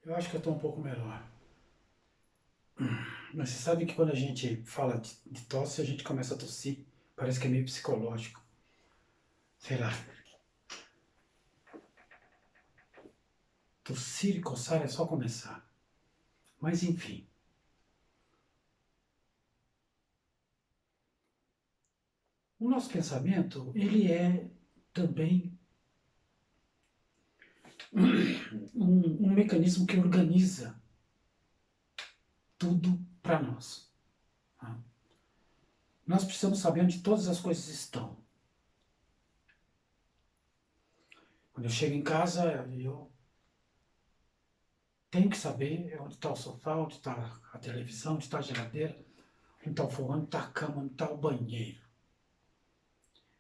Eu acho que eu estou um pouco melhor. Mas você sabe que quando a gente fala de tosse, a gente começa a tossir. Parece que é meio psicológico. Sei lá. Tossir e coçar é só começar. Mas enfim. O nosso pensamento, ele é também um mecanismo que organiza tudo para nós. Tá? Nós precisamos saber onde todas as coisas estão. Quando eu chego em casa, eu tenho que saber onde está o sofá, onde está a televisão, onde está a geladeira, onde está o fogão, onde está a cama, onde está o banheiro.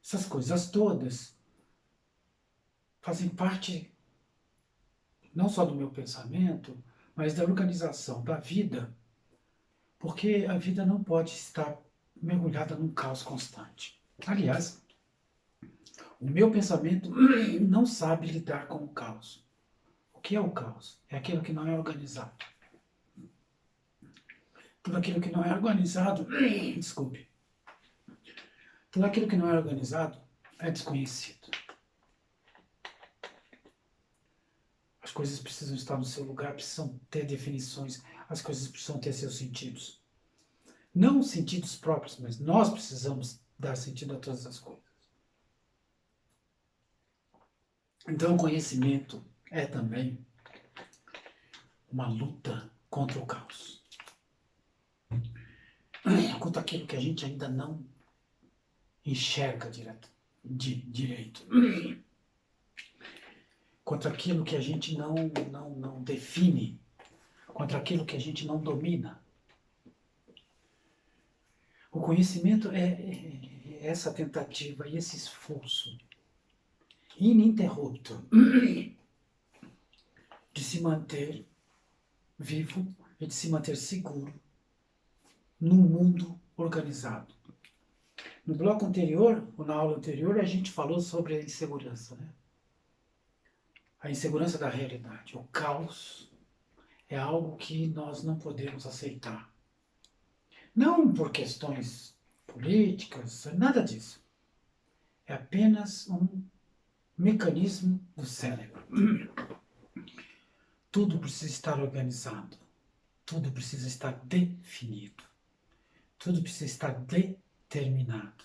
Essas coisas todas fazem parte não só do meu pensamento, mas da organização da vida, porque a vida não pode estar mergulhada num caos constante. Aliás, o meu pensamento não sabe lidar com o caos. O que é o caos? É aquilo que não é organizado. Tudo aquilo que não é organizado, desculpe, tudo aquilo que não é organizado é desconhecido. As coisas precisam estar no seu lugar, precisam ter definições, as coisas precisam ter seus sentidos. Não sentidos próprios, mas nós precisamos dar sentido a todas as coisas. Então, o conhecimento é também uma luta contra o caos. Contra aquilo que a gente ainda não enxerga direito. Contra aquilo que a gente não define. Contra aquilo que a gente não domina. O conhecimento é essa tentativa e esse esforço ininterrupto de se manter vivo e de se manter seguro num mundo organizado. No bloco anterior, ou na aula anterior, a gente falou sobre a insegurança, né? A insegurança da realidade. O caos é algo que nós não podemos aceitar. Não por questões políticas, nada disso. É apenas um mecanismo do cérebro. Tudo precisa estar organizado. Tudo precisa estar definido. Tudo precisa estar determinado.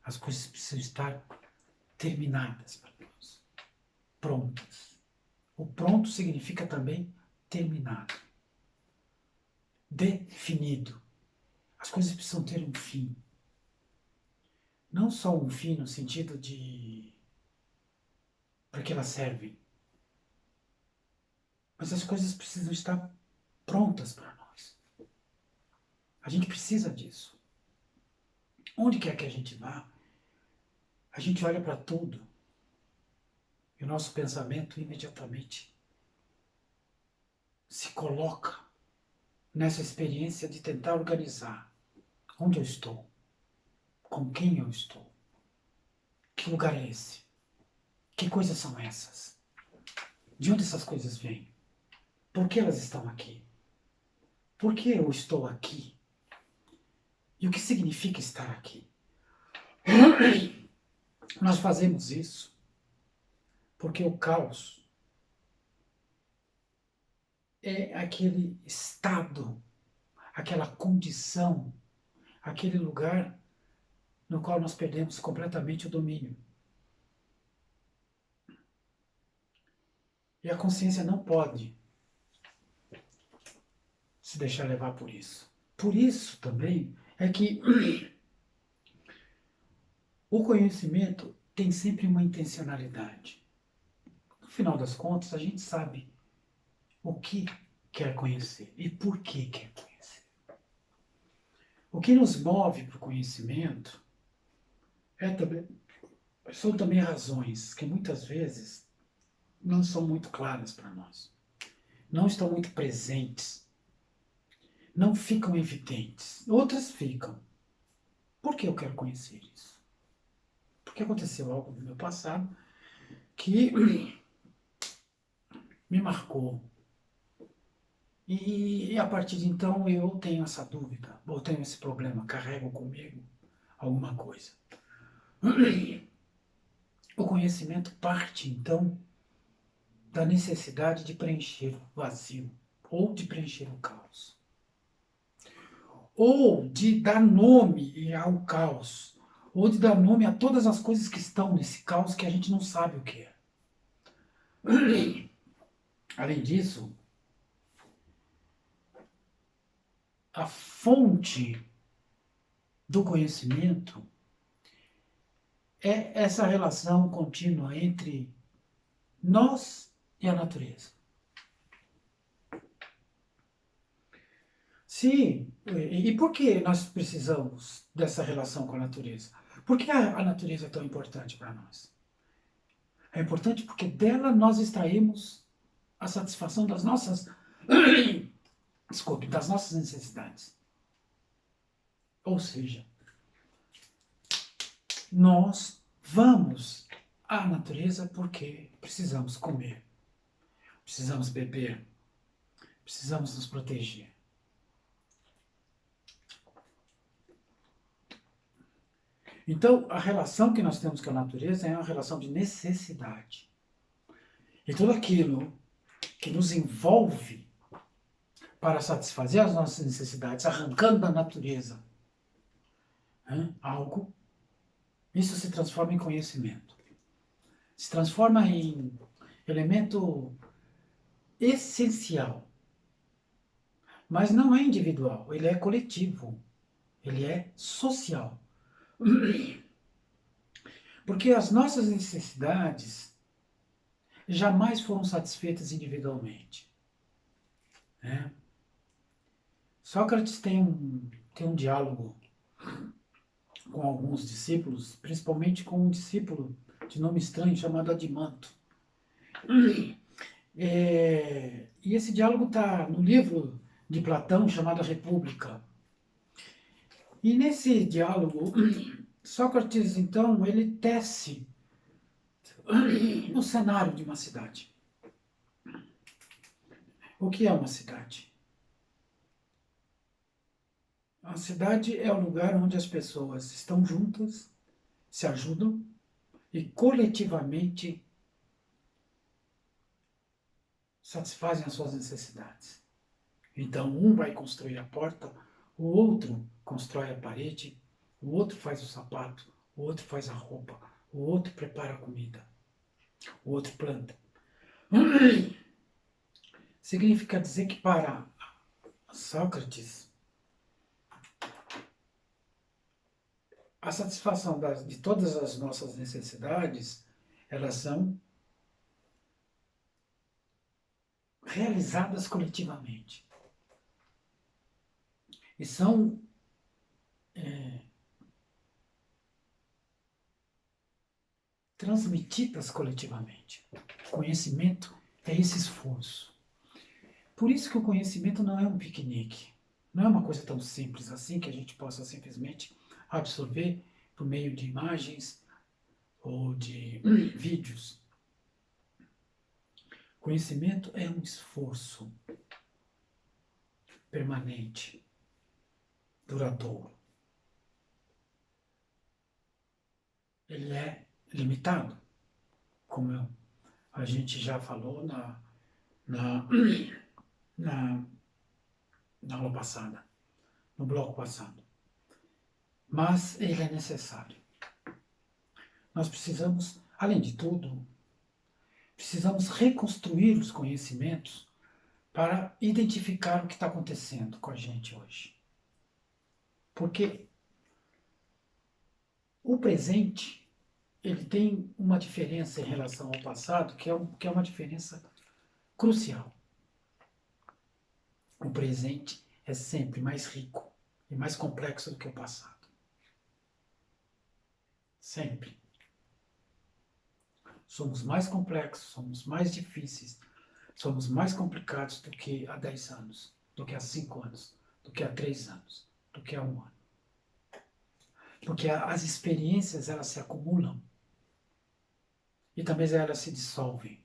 As coisas precisam estar terminadas para nós. Prontas. O pronto significa também terminado. Definido. As coisas precisam ter um fim. Não só um fim no sentido de para que elas servem, mas as coisas precisam estar prontas para nós. A gente precisa disso. Onde quer que a gente vá, a gente olha para tudo e o nosso pensamento imediatamente se coloca nessa experiência de tentar organizar onde eu estou, com quem eu estou, que lugar é esse, que coisas são essas, de onde essas coisas vêm, por que elas estão aqui, por que eu estou aqui e o que significa estar aqui. Nós fazemos isso porque o caos é aquele estado, aquela condição, aquele lugar no qual nós perdemos completamente o domínio. E a consciência não pode se deixar levar por isso. Por isso também é que o conhecimento tem sempre uma intencionalidade. No final das contas, a gente sabe o que quer conhecer e por que quer conhecer. O que nos move para o conhecimento são também razões que muitas vezes não são muito claras para nós, não estão muito presentes, não ficam evidentes. Outras ficam. Por que eu quero conhecer isso? Porque aconteceu algo no meu passado que me marcou, E a partir de então eu tenho essa dúvida, ou tenho esse problema, carrego comigo alguma coisa. O conhecimento parte então da necessidade de preencher o vazio, ou de preencher o caos, ou de dar nome ao caos, ou de dar nome a todas as coisas que estão nesse caos que a gente não sabe o que é. Além disso, a fonte do conhecimento é essa relação contínua entre nós e a natureza. Se, e por que nós precisamos dessa relação com a natureza? Por que a natureza é tão importante para nós? É importante porque dela nós extraímos a satisfação das nossas, desculpe, das nossas necessidades. Ou seja, nós vamos à natureza porque precisamos comer, precisamos beber, precisamos nos proteger. Então, a relação que nós temos com a natureza é uma relação de necessidade. E tudo aquilo que nos envolve para satisfazer as nossas necessidades, arrancando da natureza algo, isso se transforma em conhecimento. Se transforma em elemento essencial. Mas não é individual, ele é coletivo, ele é social. Porque as nossas necessidades jamais foram satisfeitas individualmente. Né? Sócrates tem um diálogo com alguns discípulos, principalmente com um discípulo de nome estranho chamado Adimanto. E esse diálogo está no livro de Platão chamado A República. E nesse diálogo, Sócrates, então, ele tece o cenário de uma cidade. O que é uma cidade? A cidade é o lugar onde as pessoas estão juntas, se ajudam e coletivamente satisfazem as suas necessidades. Então, um vai construir a porta, o outro constrói a parede, o outro faz o sapato, o outro faz a roupa, o outro prepara a comida, o outro planta. Significa dizer que para Sócrates, a satisfação de todas as nossas necessidades, elas são realizadas coletivamente. E são transmitidas coletivamente. O conhecimento é esse esforço. Por isso que o conhecimento não é um piquenique. Não é uma coisa tão simples assim que a gente possa simplesmente absorver por meio de imagens ou de vídeos. Conhecimento é um esforço permanente, duradouro. Ele é limitado, como a gente já falou na aula passada, no bloco passado. Mas ele é necessário. Nós precisamos, além de tudo, precisamos reconstruir os conhecimentos para identificar o que está acontecendo com a gente hoje. Porque o presente, ele tem uma diferença em relação ao passado, que é uma diferença crucial. O presente é sempre mais rico e mais complexo do que o passado. Sempre. Somos mais complexos, somos mais difíceis, somos mais complicados do que há 10 anos, do que há 5 anos, do que há 3 anos, do que há 1 ano. Porque as experiências, elas se acumulam e também elas se dissolvem.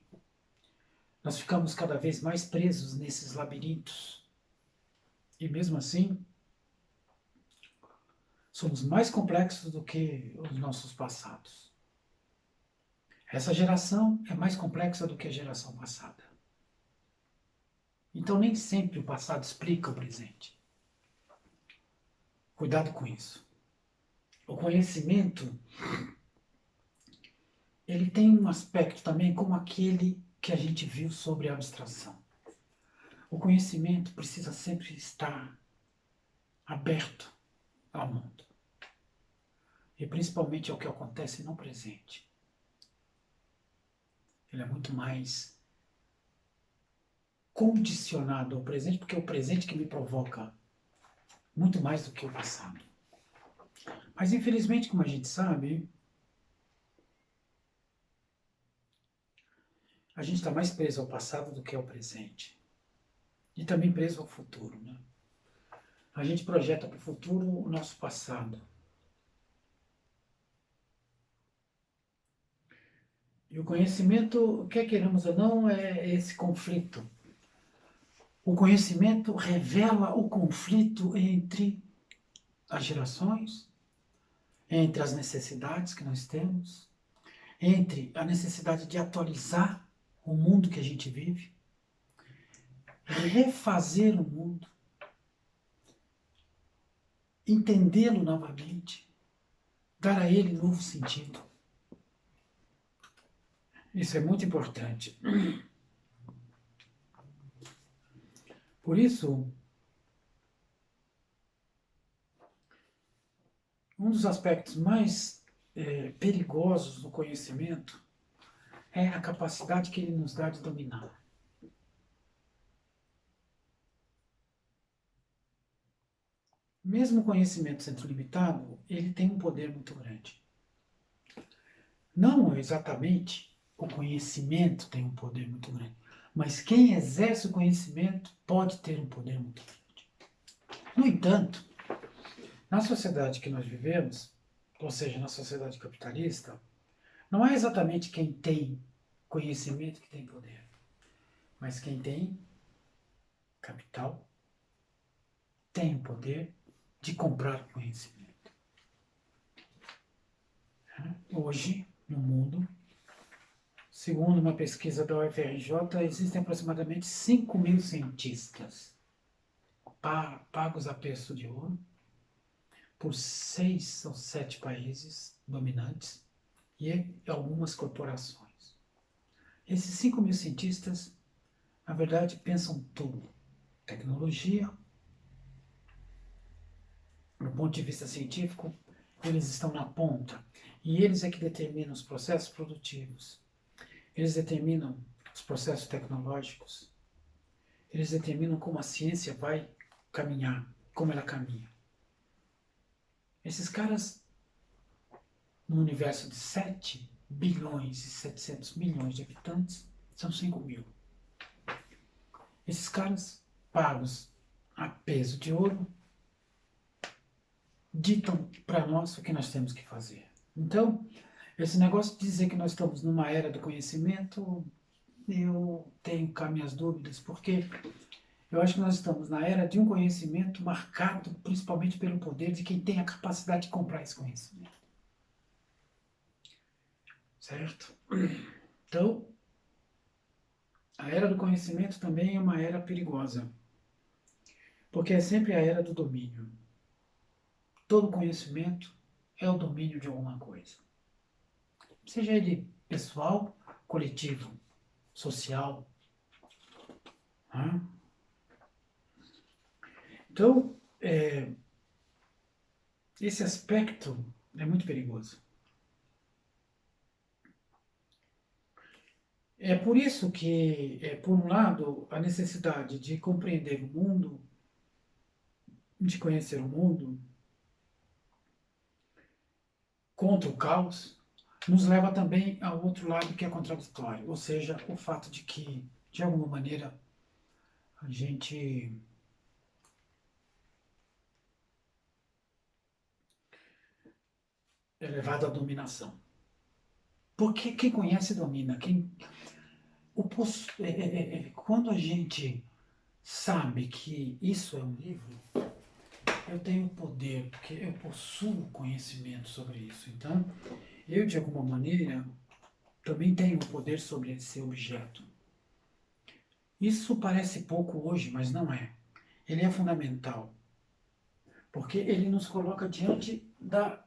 Nós ficamos cada vez mais presos nesses labirintos. E mesmo assim, somos mais complexos do que os nossos passados. Essa geração é mais complexa do que a geração passada. Então nem sempre o passado explica o presente. Cuidado com isso. O conhecimento, ele tem um aspecto também como aquele que a gente viu sobre a abstração. O conhecimento precisa sempre estar aberto ao mundo. E principalmente ao que acontece no presente. Ele é muito mais condicionado ao presente, porque é o presente que me provoca muito mais do que o passado. Mas infelizmente, como a gente sabe, a gente está mais preso ao passado do que ao presente. E também preso ao futuro, né? A gente projeta para o futuro o nosso passado. E o conhecimento, quer queiramos ou não, é esse conflito. O conhecimento revela o conflito entre as gerações, entre as necessidades que nós temos, entre a necessidade de atualizar o mundo que a gente vive, refazer o mundo, entendê-lo novamente, dar a ele novo sentido. Isso é muito importante. Por isso, um dos aspectos mais perigosos do conhecimento é a capacidade que ele nos dá de dominar. Mesmo o conhecimento sendo limitado, ele tem um poder muito grande. Não exatamente o conhecimento tem um poder muito grande, mas quem exerce o conhecimento pode ter um poder muito grande. No entanto, na sociedade que nós vivemos, ou seja, na sociedade capitalista, não é exatamente quem tem conhecimento que tem poder, mas quem tem capital tem o poder de comprar conhecimento. Hoje, no mundo, segundo uma pesquisa da UFRJ, existem aproximadamente 5.000 cientistas pagos a preço de ouro por 6 ou 7 países dominantes e algumas corporações. Esses 5.000 cientistas, na verdade, pensam tudo. Tecnologia, do ponto de vista científico, eles estão na ponta. E eles é que determinam os processos produtivos. Eles determinam os processos tecnológicos. Eles determinam como a ciência vai caminhar, como ela caminha. Esses caras, no universo de 7 bilhões e 700 milhões de habitantes, são 5.000. Esses caras, pagos a peso de ouro, ditam para nós o que nós temos que fazer. Então, esse negócio de dizer que nós estamos numa era do conhecimento, eu tenho cá minhas dúvidas, porque eu acho que nós estamos na era de um conhecimento marcado principalmente pelo poder de quem tem a capacidade de comprar esse conhecimento. Certo? Então, a era do conhecimento também é uma era perigosa, porque é sempre a era do domínio. Todo conhecimento é o domínio de alguma coisa. Seja ele pessoal, coletivo, social. Né? Então, esse aspecto é muito perigoso. É por isso que, por um lado, a necessidade de compreender o mundo, de conhecer o mundo, contra o caos, nos leva também ao outro lado que é contraditório, ou seja, o fato de que, de alguma maneira, a gente é levado à dominação. Porque quem conhece domina, quando a gente sabe que isso é um livro, eu tenho poder, porque eu possuo conhecimento sobre isso. Então, eu, de alguma maneira, também tenho poder sobre esse objeto. Isso parece pouco hoje, mas não é. Ele é fundamental, porque ele nos coloca diante da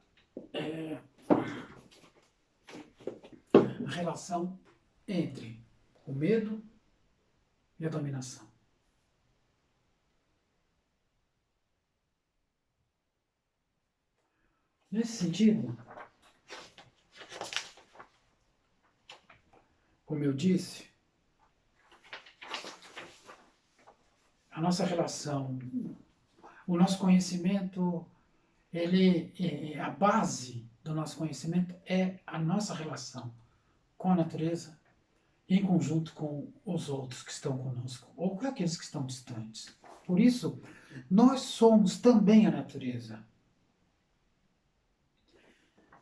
relação entre o medo e a dominação. Nesse sentido, como eu disse, a nossa relação, o nosso conhecimento, a base do nosso conhecimento é a nossa relação com a natureza, em conjunto com os outros que estão conosco, ou com aqueles que estão distantes. Por isso, nós somos também a natureza.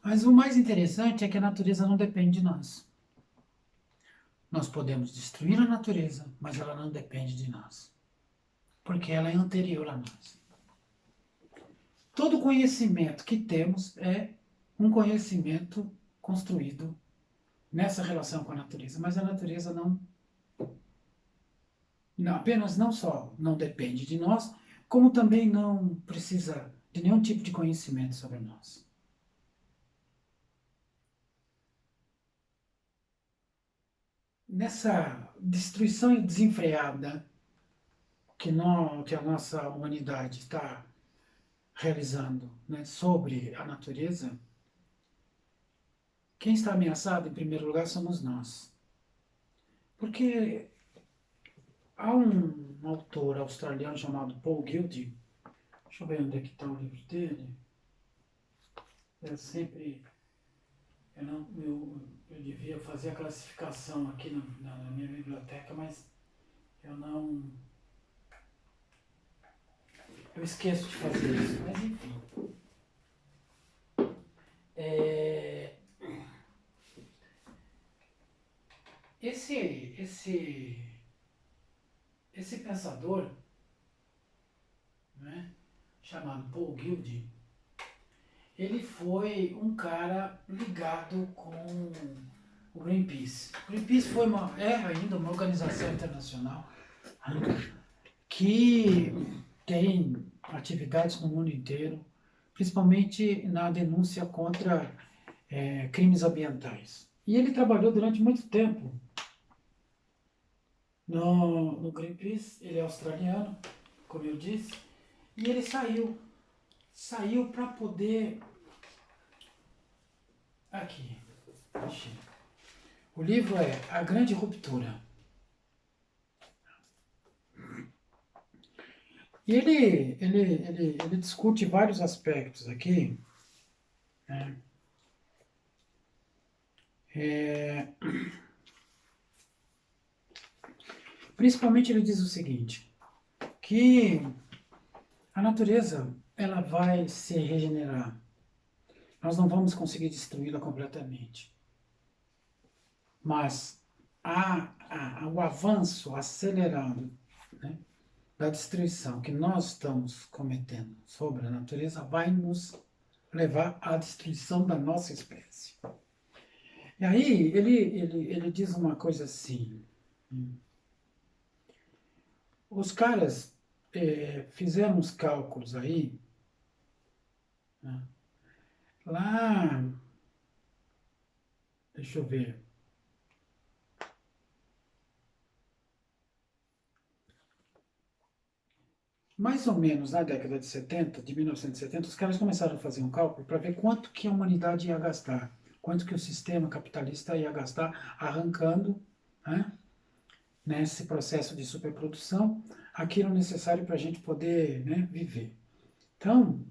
Mas o mais interessante é que a natureza não depende de nós. Nós podemos destruir a natureza, mas ela não depende de nós, porque ela é anterior a nós. Todo conhecimento que temos é um conhecimento construído nessa relação com a natureza, mas a natureza apenas não só não depende de nós, como também não precisa de nenhum tipo de conhecimento sobre nós. Nessa destruição desenfreada que a nossa humanidade está realizando, né, sobre a natureza, quem está ameaçado, em primeiro lugar, somos nós. Porque há um autor australiano chamado Paul Gildy, deixa eu ver onde é que está o livro dele. Eu sempre. Eu devia fazer a classificação aqui na minha biblioteca, mas eu não. Eu esqueço de fazer isso, mas enfim. É, esse pensador, né, chamado Paul Gildy, ele foi um cara ligado com o Greenpeace. O Greenpeace é ainda uma organização internacional que tem atividades no mundo inteiro, principalmente na denúncia contra crimes ambientais. E ele trabalhou durante muito tempo no Greenpeace. Ele é australiano, como eu disse, e ele saiu para poder. Aqui, achei. O livro é A Grande Ruptura. E ele discute vários aspectos aqui, né? Principalmente ele diz o seguinte, que a natureza ela vai se regenerar. Nós não vamos conseguir destruí-la completamente. Mas o avanço acelerado, né, da destruição que nós estamos cometendo sobre a natureza vai nos levar à destruição da nossa espécie. E aí ele diz uma coisa assim, os caras fizeram uns cálculos aí, né, lá, deixa eu ver, mais ou menos na década de 70, de 1970, os caras começaram a fazer um cálculo para ver quanto que a humanidade ia gastar, quanto que o sistema capitalista ia gastar arrancando, né, nesse processo de superprodução, aquilo necessário para a gente poder, né, viver. Então,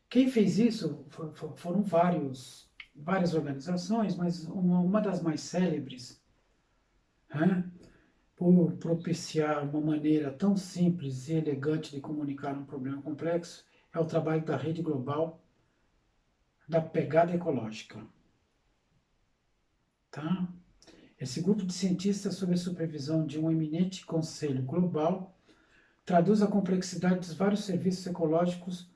quem fez isso foram várias organizações, mas uma das mais célebres, né, por propiciar uma maneira tão simples e elegante de comunicar um problema complexo, é o trabalho da Rede Global da Pegada Ecológica. tá? Esse grupo de cientistas, sob a supervisão de um eminente conselho global, traduz a complexidade dos vários serviços ecológicos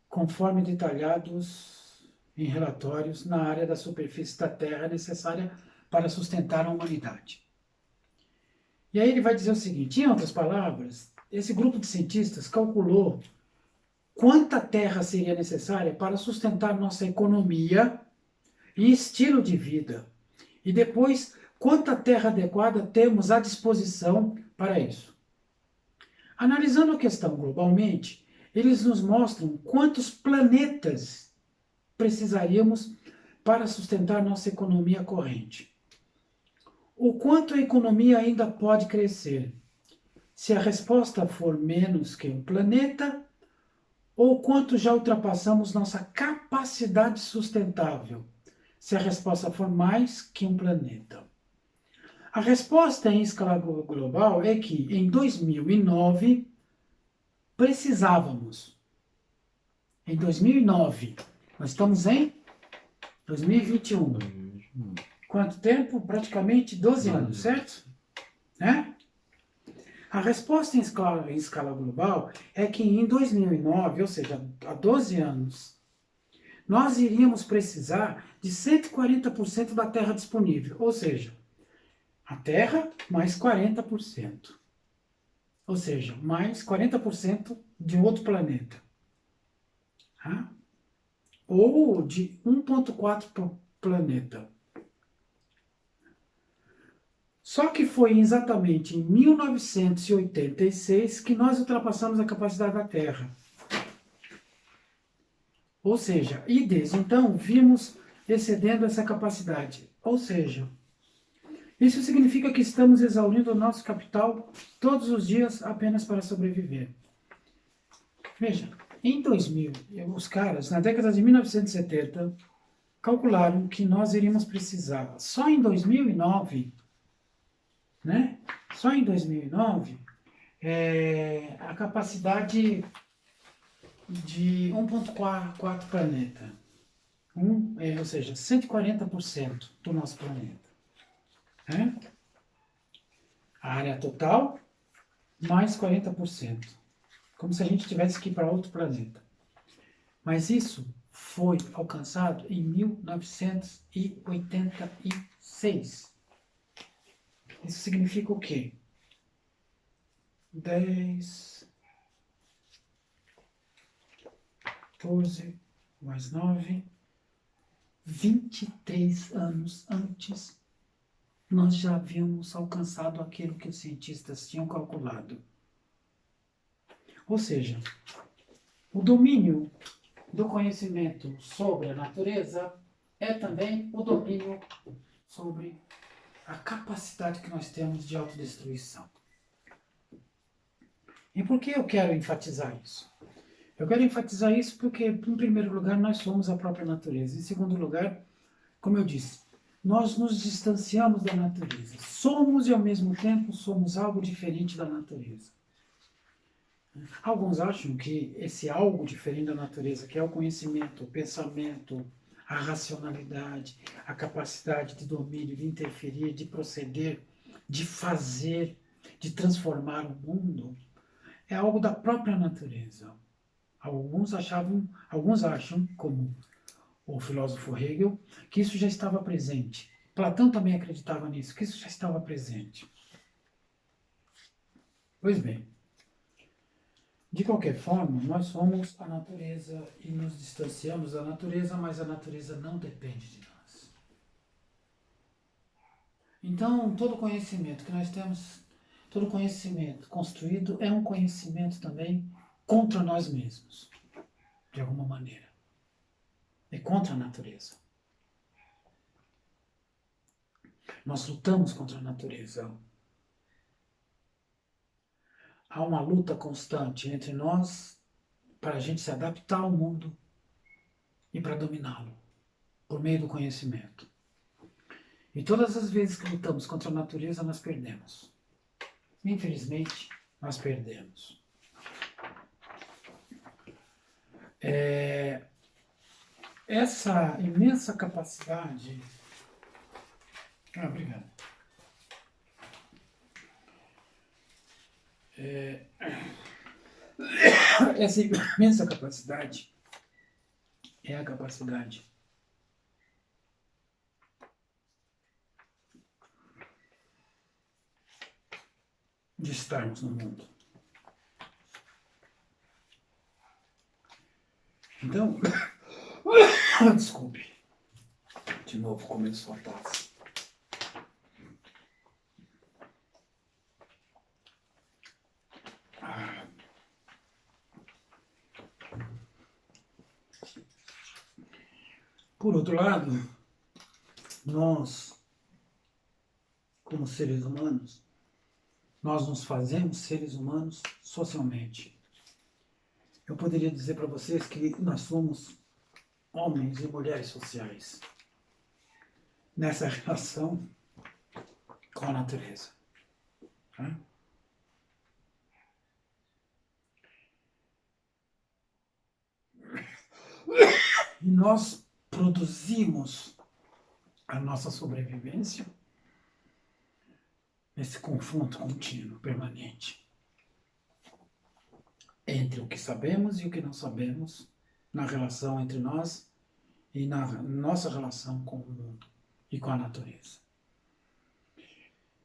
conforme detalhados em relatórios na área da superfície da Terra necessária para sustentar a humanidade. E aí ele vai dizer o seguinte, em outras palavras, esse grupo de cientistas calculou quanta terra seria necessária para sustentar nossa economia e estilo de vida. E depois, quanta terra adequada temos à disposição para isso. Analisando a questão globalmente, eles nos mostram quantos planetas precisaríamos para sustentar nossa economia corrente. O quanto a economia ainda pode crescer? Se a resposta for menos que um planeta, ou quanto já ultrapassamos nossa capacidade sustentável? Se a resposta for mais que um planeta. A resposta em escala global é que, em 2009, precisávamos. Em 2009, nós estamos em 2021. Quanto tempo? Praticamente 12 anos, certo? Né? A resposta em escala global é que em 2009, ou seja, há 12 anos, nós iríamos precisar de 140% da Terra disponível, ou seja, a Terra mais 40%. Ou seja, mais 40% de outro planeta. Tá? Ou de 1,4 planeta. Só que foi exatamente em 1986 que nós ultrapassamos a capacidade da Terra. Ou seja, e desde então vimos excedendo essa capacidade. Ou seja, isso significa que estamos exaurindo o nosso capital todos os dias apenas para sobreviver. Veja, em 2000, os caras, na década de 1970, calcularam que nós iríamos precisar, só em 2009, né? Só em 2009, a capacidade de 1,4 planeta. Ou seja, 140% do nosso planeta. Né? A área total, mais 40%. Como se a gente tivesse que ir para outro planeta. Mas isso foi alcançado em 1986. Isso significa o quê? 10, 14, mais 9, 23 anos antes, nós já havíamos alcançado aquilo que os cientistas tinham calculado. Ou seja, o domínio do conhecimento sobre a natureza é também o domínio sobre a capacidade que nós temos de autodestruição. E por que eu quero enfatizar isso? Eu quero enfatizar isso porque, em primeiro lugar, nós somos a própria natureza. Em segundo lugar, como eu disse, nós nos distanciamos da natureza. Somos e, ao mesmo tempo, somos algo diferente da natureza. Alguns acham que esse algo diferente da natureza, que é o conhecimento, o pensamento, a racionalidade, a capacidade de domínio, de interferir, de proceder, de fazer, de transformar o mundo, é algo da própria natureza. Alguns acham, como o filósofo Hegel, que isso já estava presente. Platão também acreditava nisso, que isso já estava presente. Pois bem, de qualquer forma, nós somos a natureza e nos distanciamos da natureza, mas a natureza não depende de nós. Então, todo conhecimento que nós temos, todo conhecimento construído é um conhecimento também contra nós mesmos, de alguma maneira. É contra a natureza. Nós lutamos contra a natureza. Há uma luta constante entre nós para a gente se adaptar ao mundo e para dominá-lo, por meio do conhecimento. E todas as vezes que lutamos contra a natureza, nós perdemos. Infelizmente, nós perdemos. Essa imensa capacidade Obrigado. Essa imensa capacidade é a capacidade de estarmos no mundo. Então, desculpe, de novo começou a tosse. Por outro lado, nós, como seres humanos, nós nos fazemos seres humanos socialmente. Eu poderia dizer para vocês que nós somos homens e mulheres sociais nessa relação com a natureza. Tá? E nós produzimos a nossa sobrevivência nesse confronto contínuo, permanente, entre o que sabemos e o que não sabemos, na relação entre nós e na nossa relação com o mundo e com a natureza.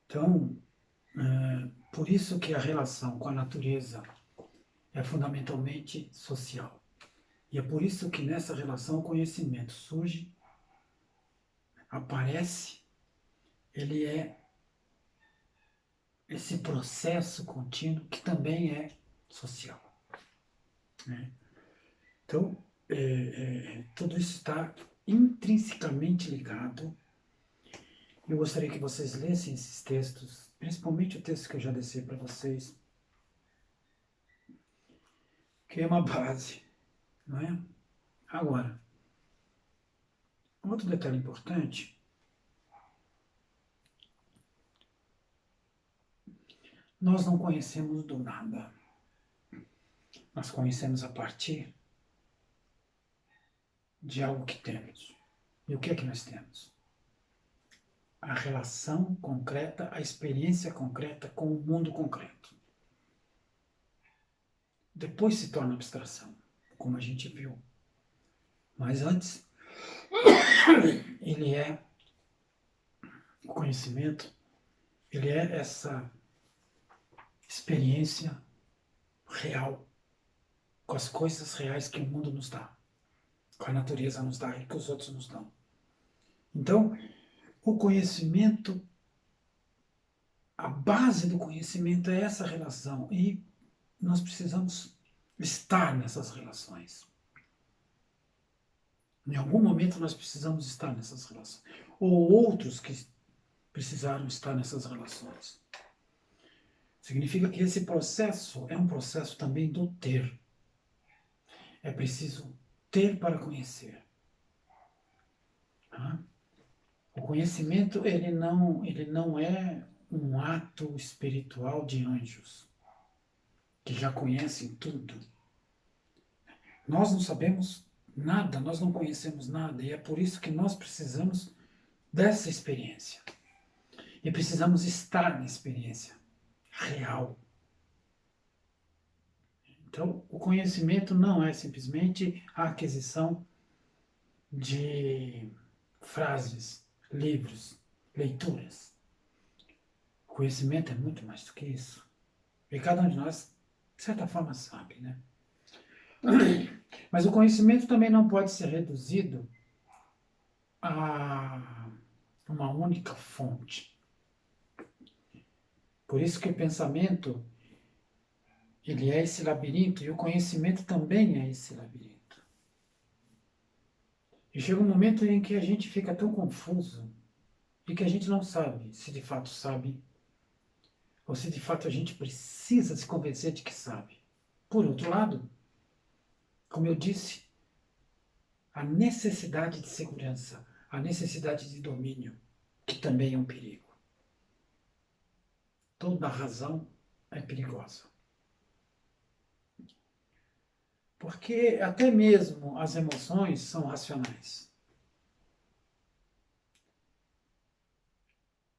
Então, por isso que a relação com a natureza é fundamentalmente social. E é por isso que nessa relação o conhecimento surge, aparece, ele é esse processo contínuo que também é social. Né? Então, tudo isso está intrinsecamente ligado. Eu gostaria que vocês lessem esses textos, principalmente o texto que eu já desci para vocês, que é uma base, não é? Agora, outro detalhe importante, nós não conhecemos do nada. Nós conhecemos a partir de algo que temos. E o que é que nós temos? A relação concreta, a experiência concreta com o mundo concreto. Depois se torna abstração, como a gente viu. Mas antes, o conhecimento, ele é essa experiência real com as coisas reais que o mundo nos dá, com a natureza nos dá e que os outros nos dão. Então, o conhecimento, a base do conhecimento é essa relação e nós precisamos estar nessas relações. Em algum momento nós precisamos estar nessas relações. Ou outros que precisaram estar nessas relações. Significa que esse processo é um processo também do ter. É preciso ter para conhecer. O conhecimento ele não é um ato espiritual de anjos que já conhecem tudo. Nós não sabemos nada, nós não conhecemos nada e é por isso que nós precisamos dessa experiência. E precisamos estar na experiência real. Então, o conhecimento não é simplesmente a aquisição de frases, livros, leituras. O conhecimento é muito mais do que isso. E cada um de nós, de certa forma, sabe, né? Mas o conhecimento também não pode ser reduzido a uma única fonte. Por isso que o pensamento, ele é esse labirinto, e o conhecimento também é esse labirinto. E chega um momento em que a gente fica tão confuso e que a gente não sabe se de fato sabe ou se de fato a gente precisa se convencer de que sabe. Por outro lado, como eu disse, a necessidade de segurança, a necessidade de domínio, que também é um perigo. Toda razão é perigosa. Porque até mesmo as emoções são racionais.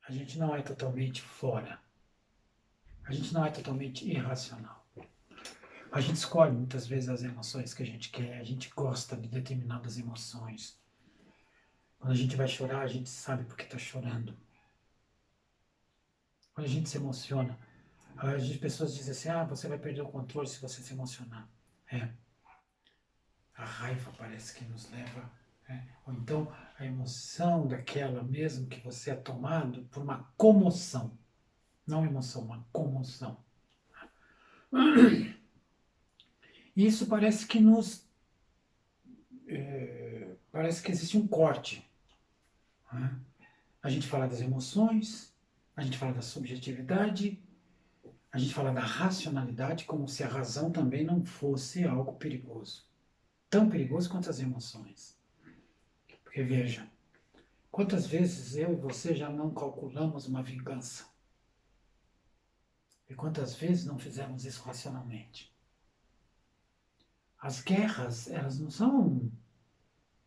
A gente não é totalmente fora. A gente não é totalmente irracional. A gente escolhe muitas vezes as emoções que a gente quer, a gente gosta de determinadas emoções. Quando a gente vai chorar, a gente sabe por que está chorando. Quando a gente se emociona, as pessoas dizem assim, você vai perder o controle se você se emocionar. A raiva parece que nos leva, ou então a emoção daquela mesmo que você é tomado por uma comoção. Não emoção, uma comoção. E isso parece que parece que existe um corte. Né? A gente fala das emoções, a gente fala da subjetividade, a gente fala da racionalidade, como se a razão também não fosse algo perigoso. Tão perigoso quanto as emoções. Porque veja, quantas vezes eu e você já não calculamos uma vingança? E quantas vezes não fizemos isso racionalmente? As guerras, elas não são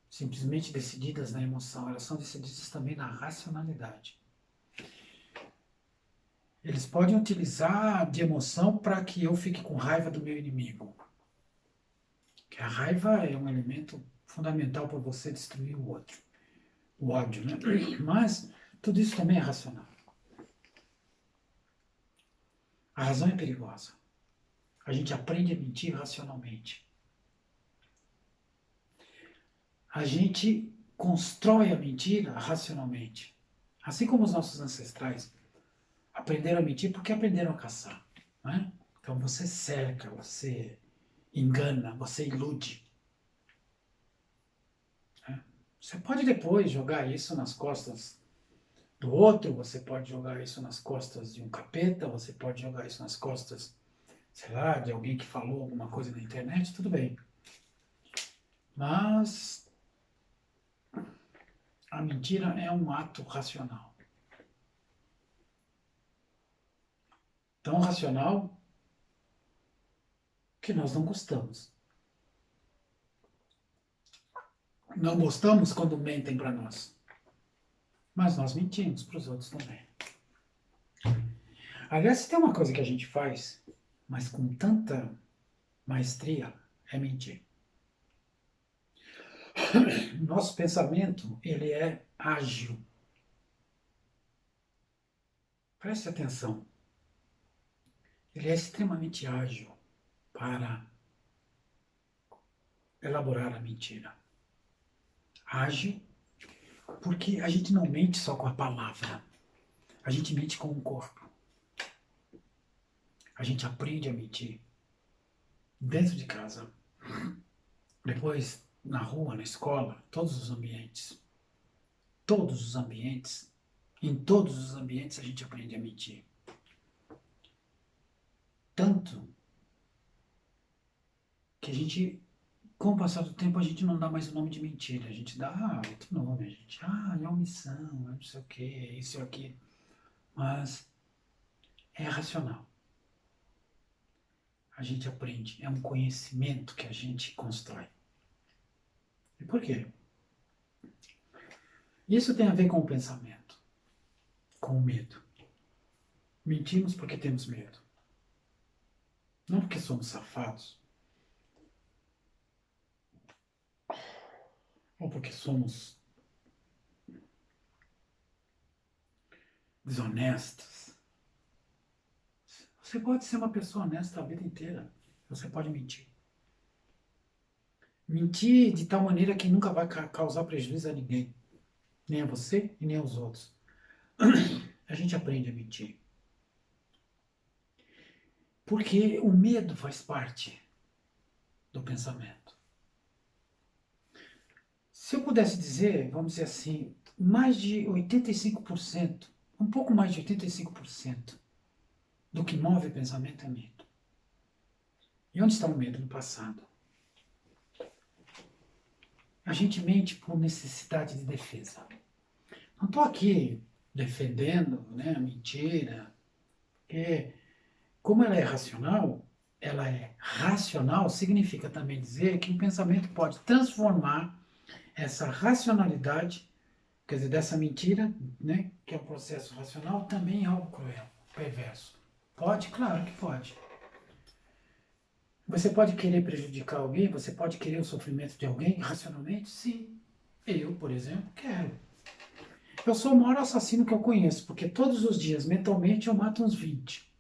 simplesmente decididas na emoção, elas são decididas também na racionalidade. Eles podem utilizar de emoção para que eu fique com raiva do meu inimigo. Que a raiva é um elemento fundamental para você destruir o outro. O ódio, né? Mas tudo isso também é racional. A razão é perigosa. A gente aprende a mentir racionalmente. A gente constrói a mentira racionalmente. Assim como os nossos ancestrais aprenderam a mentir porque aprenderam a caçar. Né? Então você cerca, você engana, você ilude. Né? Você pode depois jogar isso nas costas do outro, você pode jogar isso nas costas de um capeta, você pode jogar isso nas costas, sei lá, de alguém que falou alguma coisa na internet, tudo bem. Mas a mentira é um ato racional. Tão racional que nós não gostamos. Não gostamos quando mentem para nós. Mas nós mentimos para os outros também. Aliás, se tem uma coisa que a gente faz, mas com tanta maestria, é mentir. Nosso pensamento, ele é ágil. Preste atenção. Ele é extremamente ágil para elaborar a mentira. Ágil, porque a gente não mente só com a palavra. A gente mente com o corpo. A gente aprende a mentir dentro de casa. Depois, na rua, na escola, todos os ambientes. Todos os ambientes. Em todos os ambientes a gente aprende a mentir. Tanto que a gente, com o passar do tempo, a gente não dá mais o nome de mentira. A gente dá outro nome. A gente, é omissão, é não sei o que, é isso e aquilo. Mas é racional. A gente aprende. É um conhecimento que a gente constrói. E por quê? Isso tem a ver com o pensamento, com o medo. Mentimos porque temos medo. Não porque somos safados. Ou porque somos desonestos. Você pode ser uma pessoa honesta a vida inteira. Você pode mentir. Mentir de tal maneira que nunca vai causar prejuízo a ninguém. Nem a você e nem aos outros. A gente aprende a mentir. Porque o medo faz parte do pensamento. Se eu pudesse dizer, vamos dizer assim, mais de 85%, um pouco mais de 85% do que move o pensamento é medo. E onde está o medo no passado? A gente mente por necessidade de defesa. Não estou aqui defendendo a mentira, porque como ela é racional significa também dizer que o pensamento pode transformar essa racionalidade quer dizer, dessa mentira, né, que é um processo racional, também é algo cruel, perverso. Pode? Claro que pode. Você pode querer prejudicar alguém, você pode querer o sofrimento de alguém racionalmente? Sim. Eu, por exemplo, quero. Eu sou o maior assassino que eu conheço, porque todos os dias, mentalmente, eu mato uns 20.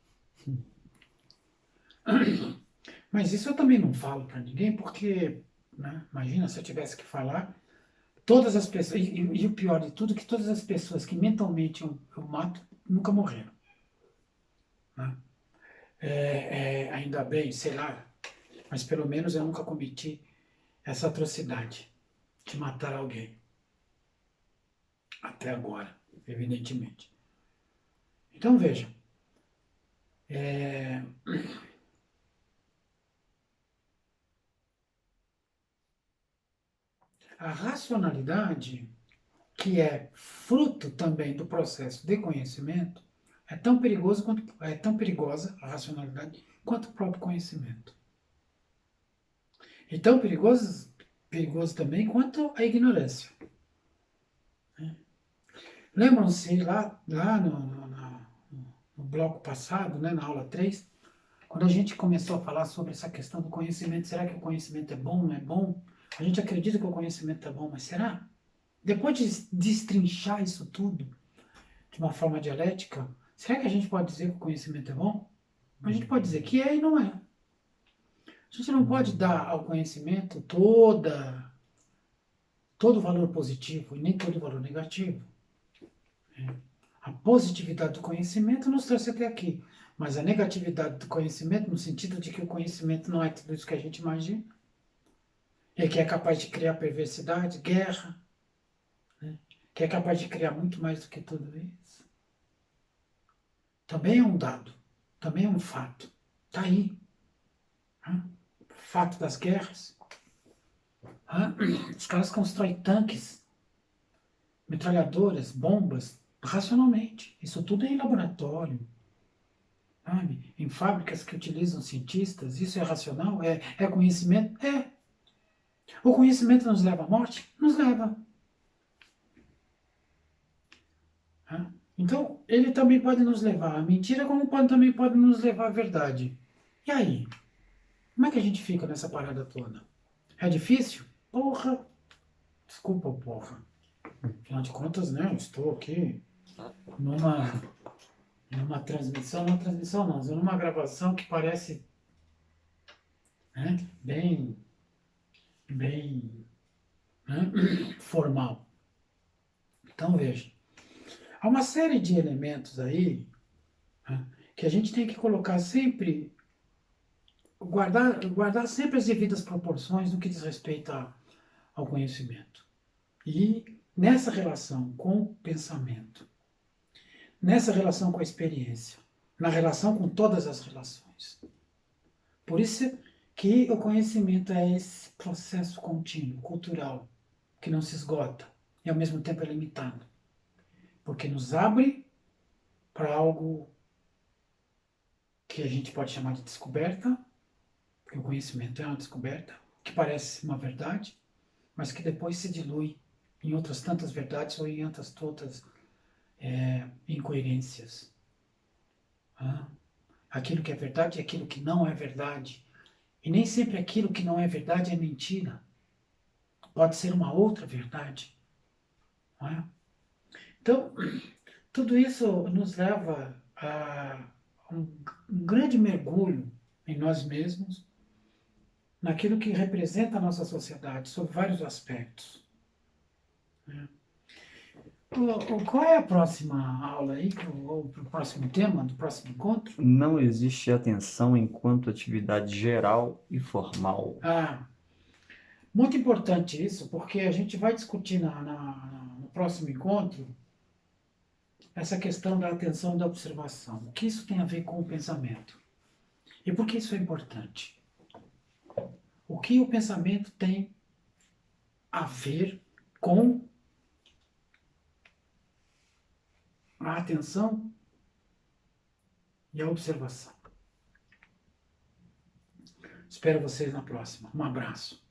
Mas isso eu também não falo para ninguém, porque, né, imagina se eu tivesse que falar, todas as pessoas, e o pior de tudo, que todas as pessoas que mentalmente eu mato nunca morreram. Né? Ainda bem, sei lá, mas pelo menos eu nunca cometi essa atrocidade de matar alguém. Até agora, evidentemente. Então veja, é, a racionalidade, que é fruto também do processo de conhecimento, é tão perigosa a racionalidade quanto o próprio conhecimento. E tão perigoso também quanto a ignorância. Lembram-se lá no bloco passado, né, na aula 3, quando a gente começou a falar sobre essa questão do conhecimento, será que o conhecimento é bom, não é bom? A gente acredita que o conhecimento é bom, mas será? Depois de destrinchar isso tudo de uma forma dialética, será que a gente pode dizer que o conhecimento é bom? A gente pode dizer que é e não é. A gente não pode dar ao conhecimento todo o valor positivo e nem todo o valor negativo. A positividade do conhecimento nos trouxe até aqui, mas a negatividade do conhecimento, no sentido de que o conhecimento não é tudo isso que a gente imagina, e que é capaz de criar perversidade, guerra, né? Que é capaz de criar muito mais do que tudo isso. Também é um dado, também é um fato. Está aí. Né? Fato das guerras. Os caras constroem tanques, metralhadoras, bombas, racionalmente. Isso tudo é em laboratório. Sabe? Em fábricas que utilizam cientistas, isso é racional? É conhecimento? É. O conhecimento nos leva à morte? Nos leva. Então, ele também pode nos levar à mentira, como também pode nos levar à verdade. E aí? Como é que a gente fica nessa parada toda? É difícil? Porra! Desculpa, porra. Afinal de contas, né? Eu estou aqui numa, numa transmissão, não, numa gravação que parece, né, bem, né, formal. Então, veja, há uma série de elementos aí, né, que a gente tem que colocar sempre, guardar sempre as devidas proporções no que diz respeito ao conhecimento. E nessa relação com o pensamento, nessa relação com a experiência, na relação com todas as relações. Por isso que o conhecimento é esse processo contínuo, cultural, que não se esgota e ao mesmo tempo é limitado. Porque nos abre para algo que a gente pode chamar de descoberta, porque o conhecimento é uma descoberta, que parece uma verdade, mas que depois se dilui em outras tantas verdades ou em outras tantas incoerências. Aquilo que é verdade é aquilo que não é verdade. E nem sempre aquilo que não é verdade é mentira. Pode ser uma outra verdade. Não é? Então, tudo isso nos leva a um grande mergulho em nós mesmos, naquilo que representa a nossa sociedade, sob vários aspectos. Né? Qual é a próxima aula aí, ou o próximo tema do próximo encontro? Não existe atenção enquanto atividade geral e formal. Muito importante isso, porque a gente vai discutir no próximo encontro essa questão da atenção e da observação. O que isso tem a ver com o pensamento? E por que isso é importante? O que o pensamento tem a ver com a atenção e a observação? Espero vocês na próxima. Um abraço.